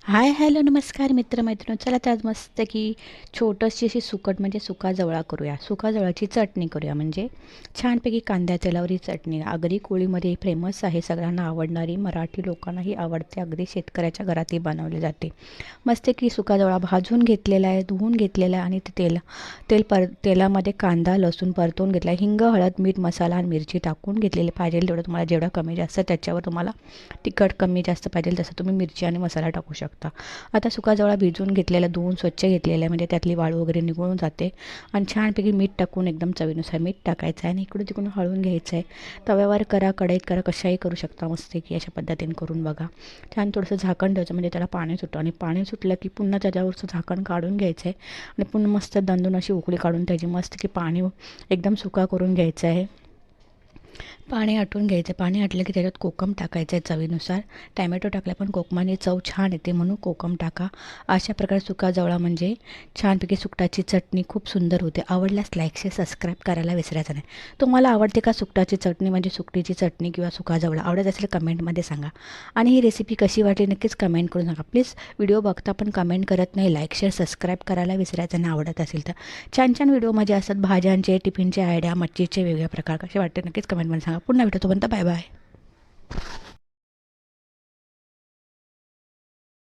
Hi hello नमस्कार मित्रमैत्रिणी. चला तर आज मस्त की छोटीशी अशी सुकट म्हणजे सुका जवळा करूया. सुका जवळाची चटणी करूया, म्हणजे छानपैकी कांद्या तेलावरी चटणी. अगदी कोळीमध्ये फेमस आहे, सगळ्यांना आवडणारी, मराठी लोकांनाही आवडते, अगदी शेतकऱ्याच्या घरातही बनवली जाते. मस्त की सुका जवळा भाजून घेतलेला आहे, धुवून घेतलेला आहे आणि ते तेलामध्ये कांदा लसूण परतवून घेतला आहे. हिंग हळद मीठ मसाला आणि मिरची टाकून घेतलेले. पाहिजे तेवढं तुम्हाला, जेवढा कमी जास्त त्याच्यावर तुम्हाला तिखट कमी जास्त पाहिजे तसं तुम्ही मिरची आणि मसाला टाकू शकता. आता सुका जवळा भिजवून घेतलेला, धुवून स्वच्छ घेतलेला आहे, म्हणजे त्यातली वाळू वगैरे निघून जाते. आणि छानपैकी मीठ टाकून एकदम चवीनुसार मीठ टाकायचं आहे आणि इकडून तिकडून हळून घ्यायचं आहे. तव्यावर करा, कढईत करा, कशाही करू शकता. मस्त की अशा पद्धतीने करून बघा. छान थोडंसं झाकण ठेवायचं, म्हणजे त्याला पाणी सुटतं आणि पाणी सुटलं की पुन्हा त्याच्यावरचं झाकण काढून घ्यायचं आहे आणि पुन्हा मस्त दंदून अशी उकळी काढून त्याची मस्त की पाणी एकदम सुका करून घ्यायचं आहे. पाणी आटून घ्यायचं. पाणी आटलं की त्याच्यात कोकम टाकायचं आहे चवीनुसार. टॅमॅटो टाकला पण कोकमाने चव छान येते, म्हणून कोकम टाका. अशा प्रकारे सुका जवळा म्हणजे छानपैकी सुकटाची चटणी खूप सुंदर होते. आवडल्यास लाईक शेअर सबस्क्राईब करायला विसरायचं नाही. तुम्हाला आवडते का सुकटाची चटणी, म्हणजे सुकटीची चटणी किंवा सुका जवळा? आवडत असेल कमेंटमध्ये सांगा. आणि ही रेसिपी कशी वाटली नक्कीच कमेंट करून सांगा. प्लीज व्हिडिओ बघता पण कमेंट करत नाही. लाईक शेअर सबस्क्राईब करायला विसरायचं नाही आवडत असेल तर. छान छान व्हिडिओ माझे असतात, भाज्यांचे, टिफिनचे आयडिया, मच्छीचे वेगवेगळे प्रकार कसे वाटते नक्कीच कमेंटमध्ये सांगा. पुन्हा भेटू, तोपर्यंत बाय बाय.